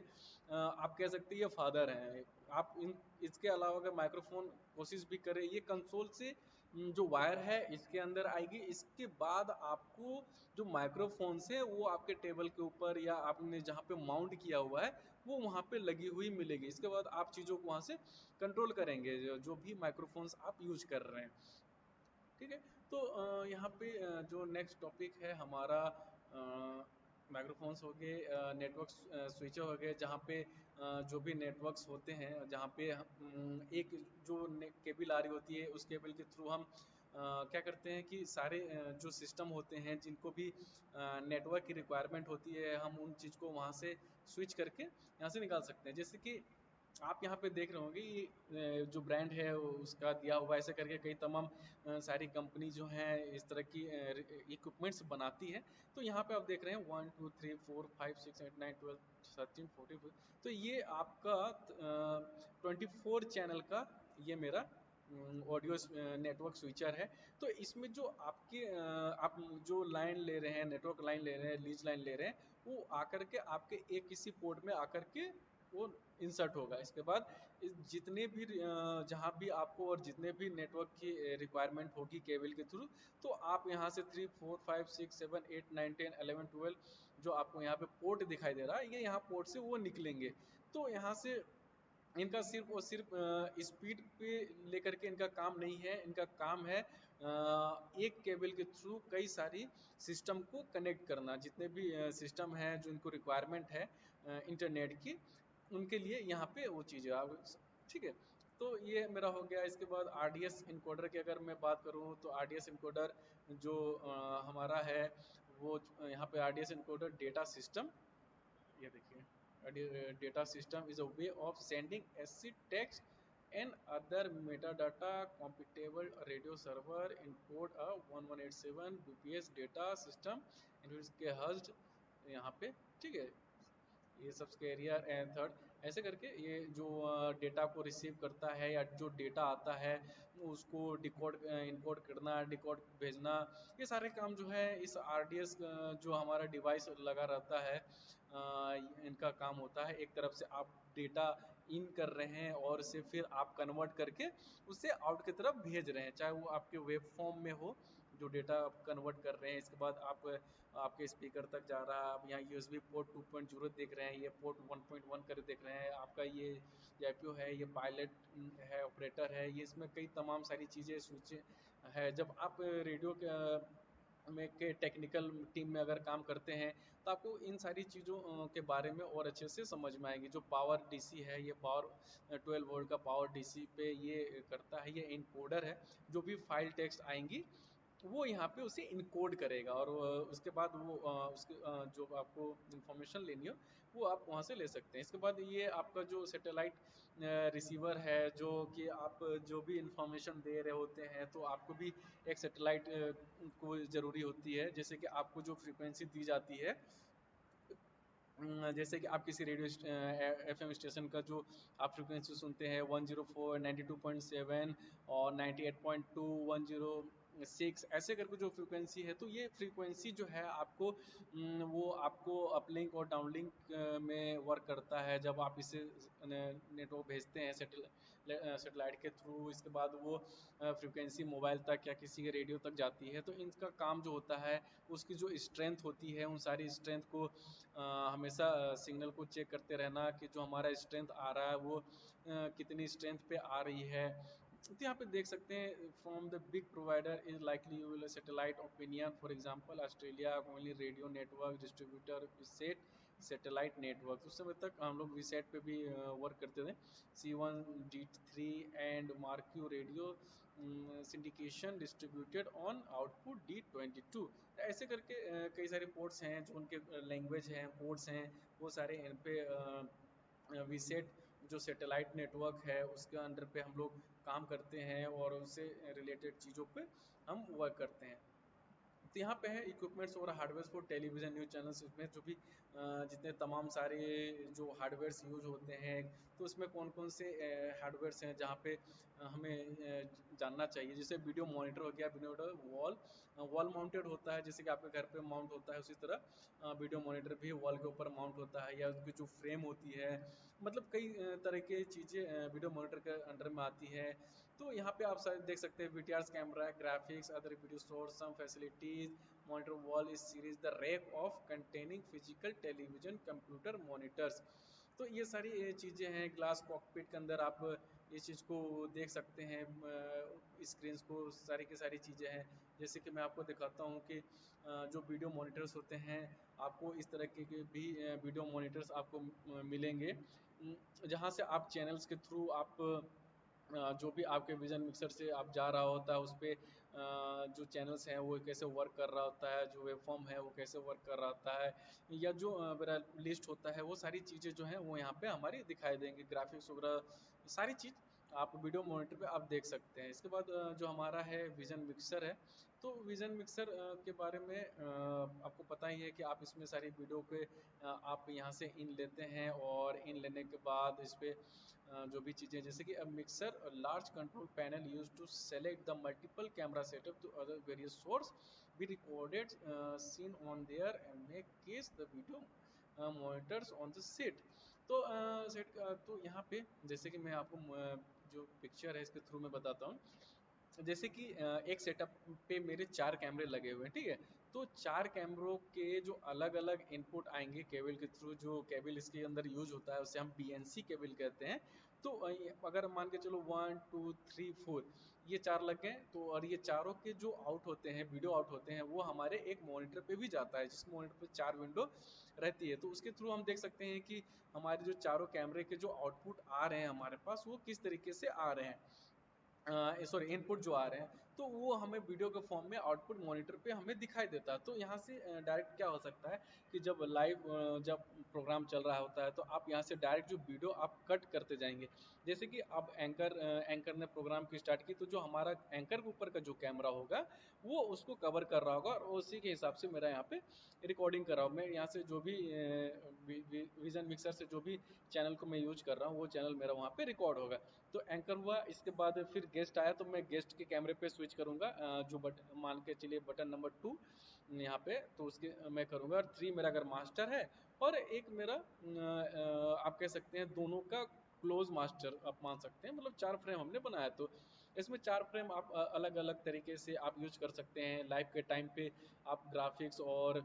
आप कह सकते हैं ये फादर हैं। आप इन इसके अलावा अगर माइक्रोफोन कोशिश भी करें, ये कंसोल से जो वायर है इसके अंदर आएगी, इसके बाद आपको जो माइक्रोफोन्स है वो आपके टेबल के ऊपर या आपने जहाँ पे माउंट किया हुआ है वो वहाँ पे लगी हुई मिलेगी। इसके बाद आप चीज़ों को वहाँ से कंट्रोल करेंगे, जो भी माइक्रोफोन्स आप यूज कर रहे हैं। ठीक है। तो यहाँ पे जो नेक्स्ट टॉपिक है हमारा, माइक्रोफोन्स हो गए, नेटवर्क स्विचर हो गए, जहाँ पे जो भी नेटवर्क्स होते हैं, जहाँ पे एक जो केबल आ रही होती है उस केबल के थ्रू हम क्या करते हैं कि सारे जो सिस्टम होते हैं जिनको भी नेटवर्क की रिक्वायरमेंट होती है, हम उन चीज़ को वहाँ से स्विच करके यहाँ से निकाल सकते हैं। जैसे कि आप यहाँ पे देख रहे होंगे ये जो ब्रांड है उसका दिया हुआ, ऐसे करके कई तमाम सारी कंपनी जो हैं इस तरह की इक्विपमेंट्स बनाती है। तो यहाँ पे आप देख रहे हैं 1 2 3 4 5 6 7 8 9 12 13 14। तो ये आपका 24 चैनल का ये मेरा ऑडियो नेटवर्क स्विचर है। तो इसमें जो आपके आप जो लाइन ले रहे हैं, नेटवर्क लाइन ले रहे हैं, लीज लाइन ले रहे हैं, वो आकर के आपके एक किसी पोर्ट में आकर के वो इंसर्ट होगा। इसके बाद जितने भी जहाँ भी आपको और जितने भी नेटवर्क की रिक्वायरमेंट होगी केबल के थ्रू, तो आप यहाँ से 3 4 5 6 7 8 9 10 11 12 जो आपको यहाँ पे पोर्ट दिखाई दे रहा है, ये यहाँ पोर्ट से वो निकलेंगे। तो यहाँ से इनका सिर्फ और सिर्फ स्पीड पे लेकर के इनका काम नहीं है, इनका काम है एक केबल के थ्रू कई सारी सिस्टम को कनेक्ट करना। जितने भी सिस्टम हैं जो इनको रिक्वायरमेंट है इंटरनेट की, उनके लिए यहाँ पे वो चीज़ें आप, ठीक है। तो ये मेरा हो गया। इसके बाद आरडीएस इनकोडर की अगर मैं बात करूँ, तो आरडीएस इनकोडर जो हमारा है वो यहाँ पे आरडीएस इनकोडर डेटा सिस्टम, ये देखिए, data system is a way of sending acid text and other metadata compatible radio server encode a 1187 bps data system in के हस्ड यहाँ पे, ठीक है। ये सब कैरियर एंड थर्ड, ऐसे करके ये जो डेटा को रिसीव करता है या जो डेटा आता है उसको डिकोड इनकोड करना, डिकोड भेजना, ये सारे काम जो है इस आरडीएस जो हमारा डिवाइस लगा रहता है इनका काम होता है। एक तरफ से आप डेटा इन कर रहे हैं और उसे फिर आप कन्वर्ट करके उसे आउट की तरफ भेज रहे हैं, चाहे वो आपके वेब फॉर्म में हो जो डेटा आप कन्वर्ट कर रहे हैं। इसके बाद आप आपके स्पीकर तक जा रहा है, आप यहाँ यूएसबी पोर्ट 2.0 देख रहे हैं, ये पोर्ट 1.1 कर देख रहे हैं, आपका ये जैपियो है, ये पायलट है, ऑपरेटर है, ये इसमें कई तमाम सारी चीज़ें स्विच है। जब आप रेडियो में के टेक्निकल टीम में अगर काम करते हैं तो आपको इन सारी चीज़ों के बारे में और अच्छे से समझ में आएगी। जो पावर डीसी है, ये पावर 12 वोल्ट का पावर डीसी पे ये करता है, ये इनकोडर है। जो भी फाइल टेक्स्ट आएंगी वो यहाँ पे उसे इनकोड करेगा और उसके बाद वो उसके जो आपको इंफॉर्मेशन लेनी हो वो आप वहाँ से ले सकते हैं। इसके बाद ये आपका जो सैटेलाइट रिसीवर है, जो कि आप जो भी इंफॉर्मेशन दे रहे होते हैं तो आपको भी एक सैटेलाइट को ज़रूरी होती है। जैसे कि आपको जो फ्रीक्वेंसी दी जाती है, जैसे कि आप किसी रेडियो एफएम स्टेशन का जो आप फ्रीक्वेंसी सुनते हैं 104 92.7 और 98.2 106 ऐसे करके जो फ्रीक्वेंसी है, तो ये फ्रीक्वेंसी जो है आपको वो आपको अपलिंक और डाउनलिंक में वर्क करता है। जब आप इसे नेटवर्क भेजते हैं सेटेलाइट के थ्रू, इसके बाद वो फ्रीक्वेंसी मोबाइल तक या किसी के रेडियो तक जाती है। तो इनका काम जो होता है उसकी जो स्ट्रेंथ होती है उन सारी स्ट्रेंथ को हमेशा सिग्नल को चेक करते रहना कि जो हमारा स्ट्रेंथ आ रहा है वो कितनी स्ट्रेंथ पे आ रही है। तो यहाँ पे देख सकते हैं from the big provider is likely you will satellite opinion for example Australia only radio network distributor VSAT satellite network. उस समय तक हम लोग विसेट पे भी वर्क करते थे। C1 D3 and marquee radio syndication distributed on output D22। ऐसे करके कई सारे पोर्ट्स हैं जो उनके लैंग्वेज हैं पोर्ट्स हैं वो सारे इन पे वीसेट जो सैटेलाइट नेटवर्क है उसके अंडर पे हम लोग काम करते हैं और उससे रिलेटेड चीज़ों पे हम वर्क करते हैं। तो यहाँ पे है इक्विपमेंट्स और hardware for television news channels. इसमें जो भी जितने तमाम सारे जो हार्डवेयर्स यूज होते हैं तो उसमें कौन कौन से हार्डवेयर्स हैं जहाँ पे हमें जानना चाहिए। जैसे वीडियो मॉनिटर हो गया, वीडियो वॉल वॉल माउंटेड होता है जैसे कि आपके घर पे माउंट होता है, उसी तरह वीडियो मॉनिटर भी वॉल के ऊपर माउंट होता है या उसकी जो फ्रेम होती है। मतलब कई तरह की चीज़ें वीडियो मॉनिटर के अंडर में आती है। तो यहाँ पे आप शायद देख सकते हैं VTR's camera graphics other video source some facilities monitor wall is series the rack of containing physical television computer monitors. तो ये सारी चीज़ें हैं ग्लास कॉकपिट के अंदर आप इस चीज़ को देख सकते हैं स्क्रीन को सारी की सारी चीज़ें हैं। जैसे कि मैं आपको दिखाता हूँ कि जो वीडियो मॉनिटर्स होते हैं आपको इस तरह के भी वीडियो मॉनिटर्स आपको मिलेंगे जहाँ से आप चैनल्स के थ्रू आप जो भी आपके विजन मिक्सर से आप जा रहा होता है उस पर जो चैनल्स हैं वो कैसे वर्क कर रहा होता है, जो वेबफॉर्म है वो कैसे वर्क कर रहा होता है या जो मेरा लिस्ट होता है वो सारी चीज़ें जो हैं वो यहाँ पे हमारी दिखाई देंगी। ग्राफिक्स वगैरह सारी चीज़ आप वीडियो मॉनिटर पे आप देख सकते हैं। इसके बाद जो हमारा है विजन मिक्सर है। तो विजन मिक्सर के बारे में आपको पता ही है कि आप इसमें सारी वीडियो के आप यहाँ से इन लेते हैं और इन लेने के बाद इस पर जो भी चीज़ें जैसे कि अब mixer large control panel use to select the multiple camera setup to other various source be recorded scene on there and make case the video monitors on the set. तो सेट तो यहाँ पे जैसे कि मैं आपको जो पिक्चर है इसके थ्रू मैं बताता हूँ। जैसे कि एक सेटअप पे मेरे 4 कैमरे लगे हुए हैं, ठीक है। तो 4 कैमरों के जो अलग अलग इनपुट आएंगे केबल के थ्रू, जो केबल इसके अंदर यूज होता है उसे हम BNC केबल कहते हैं। तो अगर मान के चलो 1 2 3 4 ये 4 लग गए तो और ये चारों के जो आउट होते हैं वीडियो आउट होते हैं वो हमारे एक मॉनिटर पे भी जाता है जिस मॉनिटर पे 4 विंडो रहती है। तो उसके थ्रू हम देख सकते हैं कि हमारे जो चारों कैमरे के जो आउटपुट आ रहे हैं हमारे पास वो किस तरीके से आ रहे हैं, सॉरी इनपुट जो आ रहे हैं तो वो हमें वीडियो के फॉर्म में आउटपुट मॉनिटर पे हमें दिखाई देता है। तो यहाँ से डायरेक्ट क्या हो सकता है कि जब लाइव जब प्रोग्राम चल रहा होता है तो आप यहाँ से डायरेक्ट जो वीडियो आप कट करते जाएंगे। जैसे कि अब एंकर ने प्रोग्राम की स्टार्ट की तो जो हमारा एंकर के ऊपर का जो कैमरा होगा वो उसको कवर कर रहा होगा और उसी के हिसाब से मेरा यहाँ पे रिकॉर्डिंग कर रहा हूँ। मैं यहाँ से जो भी विजन मिक्सर से जो भी चैनल को मैं यूज कर रहा हूँ वो चैनल मेरा वहाँ पे रिकॉर्ड होगा। तो एंकर हुआ, इसके बाद फिर गेस्ट आया तो मैं गेस्ट के कैमरे पे स्विच करूंगा जो मान के चलिए बटन नंबर 2 यहाँ पे तो उसके मैं करूंगा। और 3 मेरा अगर मास्टर है और एक मेरा आप कह सकते हैं दोनों का क्लोज मास्टर आप मान सकते हैं। मतलब 4 फ्रेम हमने बनाया तो इसमें 4 फ्रेम आप अलग अलग तरीके से आप यूज कर सकते हैं। लाइव के टाइम पे आप ग्राफिक्स और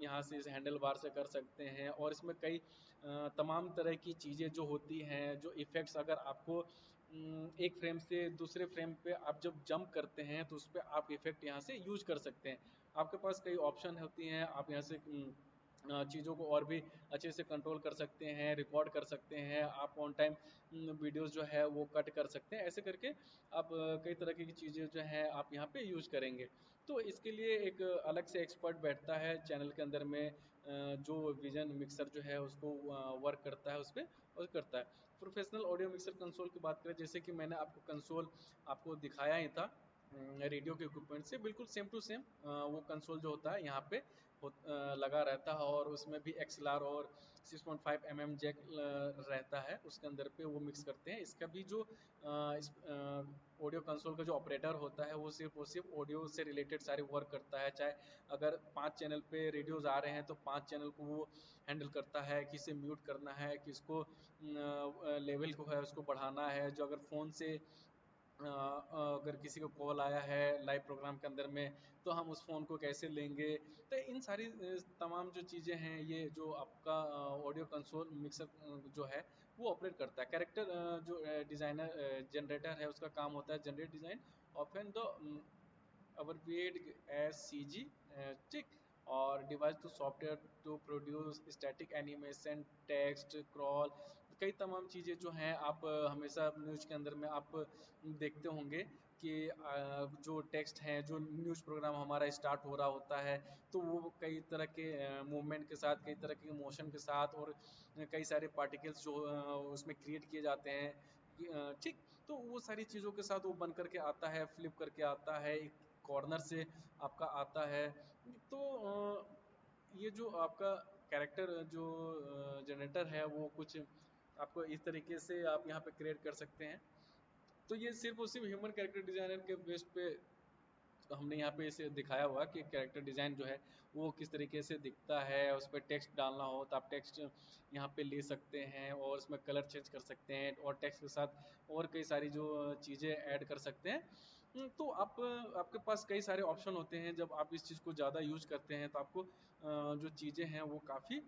यहाँ से इस हैंडल बार से कर सकते हैं और इसमें कई तमाम तरह की चीज़ें जो होती हैं जो इफ़ेक्ट्स अगर आपको एक फ्रेम से दूसरे फ्रेम पे आप जब जंप करते हैं तो उस पर आप इफ़ेक्ट यहाँ से यूज कर सकते हैं। आपके पास कई ऑप्शन होती हैं, आप यहाँ से चीज़ों को और भी अच्छे से कंट्रोल कर सकते हैं, रिकॉर्ड कर सकते हैं, आप ऑन टाइम वीडियोस जो है वो कट कर सकते हैं। ऐसे करके आप कई तरह की चीज़ें जो हैं आप यहाँ पे यूज करेंगे। तो इसके लिए एक अलग से एक्सपर्ट बैठता है चैनल के अंदर में जो विजन मिक्सर जो है उसको वर्क करता है उस पर और करता है। प्रोफेशनल ऑडियो मिक्सर कंसोल की बात करें जैसे कि मैंने आपको कंसोल आपको दिखाया ही था रेडियो के इक्विपमेंट से बिल्कुल सेम टू सेम वो कंसोल जो होता है यहाँ पे लगा रहता है और उसमें भी XLR और 6.5 mm जैक रहता है उसके अंदर पे वो मिक्स करते हैं। इसका भी जो ऑडियो कंसोल का जो ऑपरेटर होता है वो सिर्फ ऑडियो से रिलेटेड सारे वर्क करता है। चाहे अगर 5 चैनल पे रेडियोज आ रहे हैं तो 5 चैनल को वो हैंडल करता है, किसे म्यूट करना है, किसको लेवल को है उसको बढ़ाना है। जो अगर फ़ोन से अगर किसी को कॉल आया है लाइव प्रोग्राम के अंदर में तो हम उस फ़ोन को कैसे लेंगे। तो इन सारी तमाम जो चीज़ें हैं ये जो आपका ऑडियो कंसोल मिक्सर जो है वो ऑपरेट करता है। कैरेक्टर जो डिज़ाइनर जनरेटर है उसका काम होता है generate design often the abbreviate as CG, ठीक। और device to software to produce static animation, text crawl, कई तमाम चीज़ें जो हैं आप हमेशा न्यूज़ के अंदर में आप देखते होंगे कि जो टेक्स्ट हैं, जो न्यूज़ प्रोग्राम हमारा स्टार्ट हो रहा होता है तो वो कई तरह के मूवमेंट के साथ, कई तरह के मोशन के साथ और कई सारे पार्टिकल्स जो उसमें क्रिएट किए जाते हैं, ठीक। तो वो सारी चीज़ों के साथ वो बन करके आता है, फ्लिप करके आता है, एक कॉर्नर से आपका आता है। तो ये जो आपका कैरेक्टर जो जनरेटर है वो कुछ आपको इस तरीके से आप यहाँ पे क्रिएट कर सकते हैं। तो ये सिर्फ और सिर्फ ह्यूमन कैरेक्टर डिजाइनर के बेस पे हमने यहाँ पे इसे दिखाया हुआ कि कैरेक्टर डिज़ाइन जो है वो किस तरीके से दिखता है। उस पर टेक्स्ट डालना हो तो आप टेक्स्ट यहाँ पे ले सकते हैं और उसमें कलर चेंज कर सकते हैं और टेक्स्ट के साथ और कई सारी जो चीज़ें ऐड कर सकते हैं। तो आपके पास कई सारे ऑप्शन होते हैं। जब आप इस चीज़ को ज़्यादा यूज करते हैं तो आपको जो चीज़ें हैं वो काफ़ी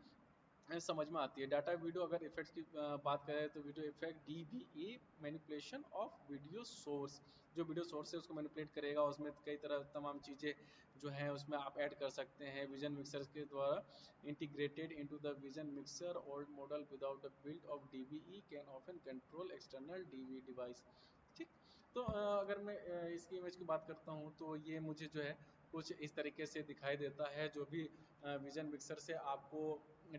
समझ में आती है। डाटा वीडियो अगर इफेक्ट्स की बात करें तो video effect DVE manipulation of video source, जो वीडियो सोर्स है उसको मैनिपुलेट करेगा, उसमें कई तरह तमाम चीज़ें जो हैं उसमें आप ऐड कर सकते हैं विजन मिक्सर के द्वारा। Integrated into the vision mixer old model without the build of DVE can often control external DV device, ठीक। तो अगर मैं इसकी इमेज की बात करता हूँ तो ये मुझे जो है कुछ इस तरीके से दिखाई देता है। जो भी विजन मिक्सर से आपको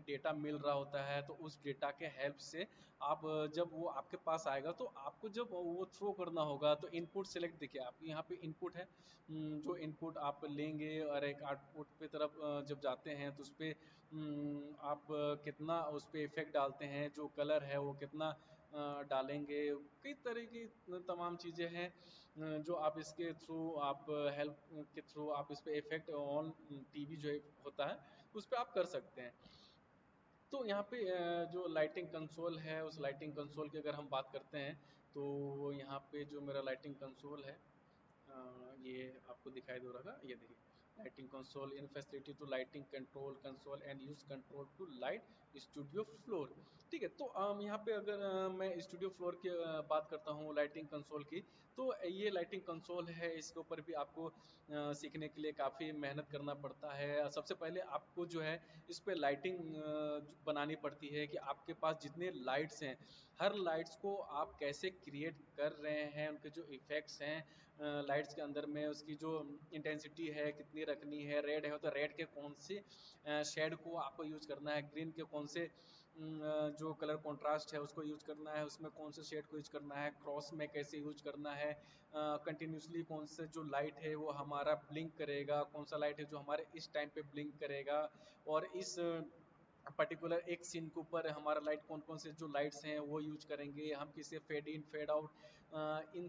डेटा मिल रहा होता है तो उस डेटा के हेल्प से आप जब वो आपके पास आएगा तो आपको जब वो थ्रो करना होगा तो इनपुट सेलेक्ट, देखिए आपके यहाँ पे इनपुट है। जो इनपुट आप लेंगे और एक आउटपुट पे तरफ जब जाते हैं तो उस पर आप कितना उस पर इफेक्ट डालते हैं, जो कलर है वो कितना डालेंगे, कई तरह की तमाम चीज़ें हैं जो आप इसके थ्रू आप हेल्प के थ्रू आप इस पे इफेक्ट ऑन TV जो होता है उस पर आप कर सकते हैं। तो यहाँ पे जो लाइटिंग कंसोल है उस लाइटिंग कंसोल की अगर हम बात करते हैं तो यहाँ पे जो मेरा लाइटिंग कंसोल है ये आपको दिखाई दे रहा होगा, ये देखिए lighting console in facility to lighting control console and use control to light studio floor, ठीक है। तो यहाँ पे अगर मैं स्टूडियो फ्लोर की बात करता हूँ लाइटिंग कंसोल की, तो ये लाइटिंग कंसोल है, इसके ऊपर भी आपको सीखने के लिए काफ़ी मेहनत करना पड़ता है। सबसे पहले आपको जो है इस पे लाइटिंग बनानी पड़ती है कि आपके पास जितने लाइट्स हैं हर लाइट्स को आप कैसे क्रिएट कर रहे हैं, उनके जो इफ़ेक्ट्स हैं लाइट्स के अंदर में, उसकी जो इंटेंसिटी है कितनी रखनी है, रेड है तो रेड के कौन से शेड को आपको यूज करना है, ग्रीन के कौन से जो कलर कॉन्ट्रास्ट है उसको यूज करना है, उसमें कौन से शेड को यूज करना है, क्रॉस में कैसे यूज करना है, कंटिन्यूसली कौन से जो लाइट है वो हमारा ब्लिंक करेगा, कौन सा लाइट है जो हमारे इस टाइम पे ब्लिंक करेगा, और इस पर्टिकुलर एक सीन के ऊपर हमारा लाइट कौन कौन से जो लाइट्स हैं वो यूज करेंगे, हम किसे फेड इन फेड आउट इन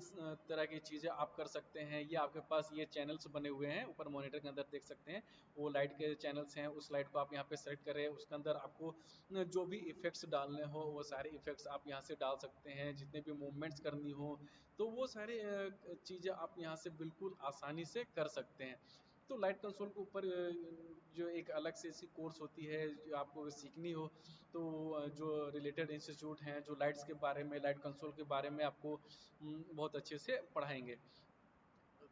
तरह की चीज़ें आप कर सकते हैं। ये आपके पास ये चैनल्स बने हुए हैं ऊपर मॉनिटर के अंदर देख सकते हैं, वो लाइट के चैनल्स हैं, उस लाइट को आप यहाँ पे सेलेक्ट करें, उसके अंदर आपको जो भी इफेक्ट्स डालने हो वो सारे इफेक्ट्स आप यहाँ से डाल सकते हैं, जितने भी मूवमेंट्स करनी हो तो वो सारे चीज़ें आप यहाँ से बिल्कुल आसानी से कर सकते हैं। तो लाइट कंसोल के ऊपर जो एक अलग से ऐसी कोर्स होती है जो आपको सीखनी हो तो जो रिलेटेड इंस्टीट्यूट हैं जो लाइट्स के बारे में, लाइट कंसोल के बारे में आपको बहुत अच्छे से पढ़ाएंगे।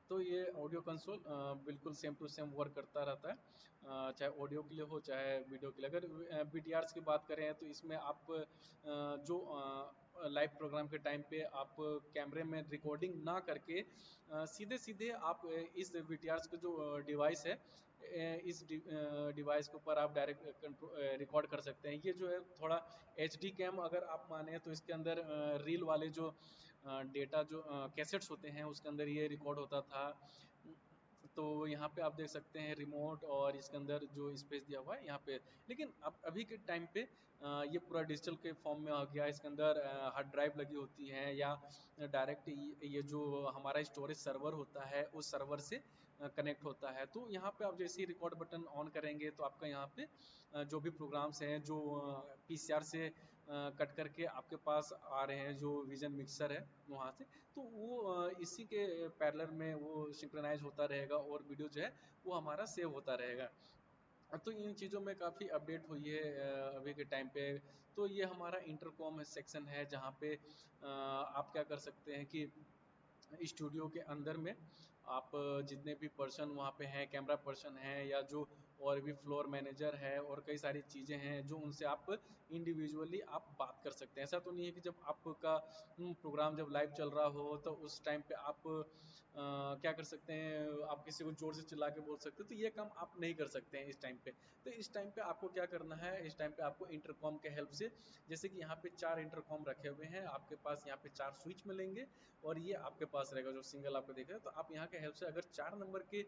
तो ये ऑडियो कंसोल बिल्कुल सेम टू सेम वर्क करता रहता है, चाहे ऑडियो के लिए हो चाहे वीडियो के लिए। अगर BTRs की बात करें तो इसमें आप जो लाइव प्रोग्राम के टाइम पे आप कैमरे में रिकॉर्डिंग ना करके सीधे सीधे आप इस VTRs का जो डिवाइस है इस डिवाइस के ऊपर आप डायरेक्ट रिकॉर्ड कर सकते हैं। ये जो है थोड़ा HD कैम अगर आप माने तो इसके अंदर रील वाले जो डेटा जो कैसेट्स होते हैं उसके अंदर ये रिकॉर्ड होता था। तो यहाँ पे आप देख सकते हैं रिमोट और इसके अंदर जो स्पेस दिया हुआ है यहाँ पे, लेकिन अब अभी के टाइम पे ये पूरा डिजिटल के फॉर्म में आ गया। इसके अंदर हार्ड ड्राइव लगी होती है या डायरेक्ट ये जो हमारा स्टोरेज सर्वर होता है उस सर्वर से कनेक्ट होता है। तो यहाँ पे आप जैसे ही रिकॉर्ड बटन ऑन करेंगे तो आपका यहाँ पे जो भी प्रोग्राम्स हैं जो PCR से कट करके आपके पास आ रहे हैं, जो विजन मिक्सर है वहाँ से, तो वो इसी के पैरेलल में वो सिंक्रोनाइज होता रहेगा और वीडियो जो है वो हमारा सेव होता रहेगा। तो इन चीज़ों में काफ़ी अपडेट हुई है अभी के टाइम पे। तो ये हमारा इंटरकॉम सेक्शन है, जहाँ पे आप क्या कर सकते हैं कि स्टूडियो के अंदर में आप जितने भी पर्सन वहाँ पे हैं, कैमरा पर्सन हैं या जो और भी फ्लोर मैनेजर है और कई सारी चीज़ें हैं जो उनसे आप इंडिविजुअली आप बात कर सकते हैं। ऐसा तो नहीं है कि जब आपका प्रोग्राम जब लाइव चल रहा हो तो उस टाइम पे आप क्या कर सकते हैं, आप किसी को जोर से चिल्ला के बोल सकते हो, तो ये काम आप नहीं कर सकते हैं इस टाइम पे। तो इस टाइम पे आपको क्या करना है, इस टाइम पे आपको इंटरकॉम के हेल्प से, जैसे कि यहाँ पे 4 इंटरकॉम रखे हुए हैं आपके पास, यहाँ पे 4 स्विच मिलेंगे और ये आपके पास रहेगा जो सिंगल आपको देख रहे हैं। तो आप यहाँ के हेल्प से अगर 4 नंबर के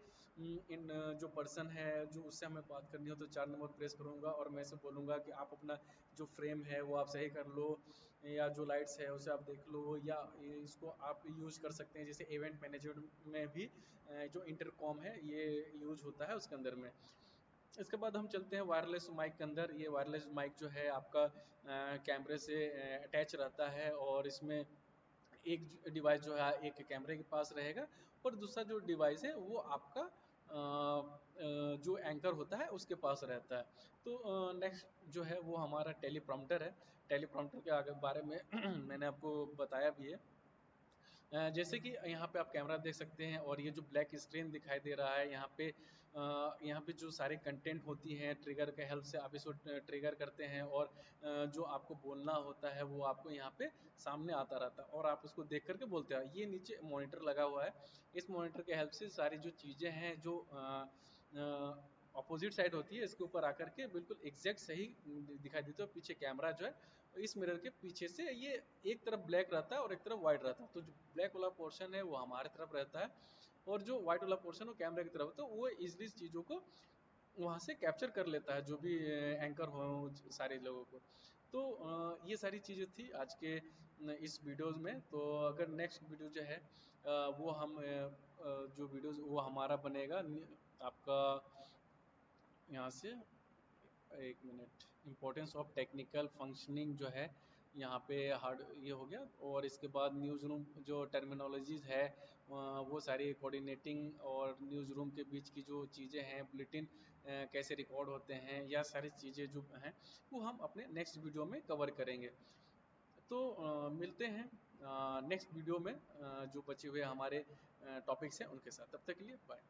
इन जो पर्सन है जो उससे हमें बात करनी हो तो 4 नंबर प्रेस करूँगा और मैं से बोलूँगा कि आप अपना जो फ्रेम है वो आप सही कर लो, या जो लाइट्स है उसे आप देख लो, या इसको आप यूज़ कर सकते हैं जैसे इवेंट मैनेजमेंट में भी जो इंटरकॉम है ये यूज होता है उसके अंदर में। इसके बाद हम चलते हैं वायरलेस माइक के अंदर। ये वायरलेस माइक जो है आपका कैमरे से अटैच रहता है और इसमें एक डिवाइस जो है एक कैमरे के पास रहेगा और दूसरा जो डिवाइस है वो आपका जो एंकर होता है उसके पास रहता है। तो नेक्स्ट जो है वो हमारा टेलीप्रॉम्प्टर है। टेलीप्रॉम्प्टर के आगे बारे में मैंने आपको बताया भी है। जैसे कि यहाँ पे आप कैमरा देख सकते हैं और ये जो ब्लैक स्क्रीन दिखाई दे रहा है यहाँ पे, यहाँ पे जो सारे कंटेंट होती हैं ट्रिगर के हेल्प से आप इसको ट्रिगर करते हैं और जो आपको बोलना होता है वो आपको यहाँ पे सामने आता रहता है और आप उसको देख करके बोलते हैं। ये नीचे मॉनिटर लगा हुआ है, इस मॉनिटर के हेल्प से सारी जो चीज़ें हैं जो अपोजिट साइड होती है इसके ऊपर आकर के बिल्कुल एग्जैक्ट सही दिखाई देती है। और पीछे कैमरा जो है इस मिरर के पीछे से ये एक तरफ ब्लैक रहता है और एक तरफ वाइट रहता है। तो जो ब्लैक वाला पोर्शन है वो हमारे तरफ रहता है और जो व्हाइट वाला पोर्शन वो कैमरे की तरफ, तो वो इजली चीज़ों को वहाँ से कैप्चर कर लेता है जो भी एंकर हो सारे लोगों को। तो ये सारी चीज़ें थी आज के इस वीडियोज़ में। तो अगर नेक्स्ट वीडियो जो है वो हम जो वीडियोज़ वो हमारा बनेगा आपका यहाँ से, एक minute, importance of technical functioning जो है यहाँ पे हार्ड ये हो गया। और इसके बाद न्यूज़ रूम जो टर्मिनोलॉजीज़ है वो सारी कोऑर्डिनेटिंग और न्यूज़ रूम के बीच की जो चीज़ें हैं, बुलेटिन कैसे रिकॉर्ड होते हैं, या सारी चीज़ें जो हैं वो हम अपने नेक्स्ट वीडियो में कवर करेंगे। तो मिलते हैं नेक्स्ट वीडियो में जो बचे हुए हमारे टॉपिक्स हैं उनके साथ। तब तक के लिए बाय।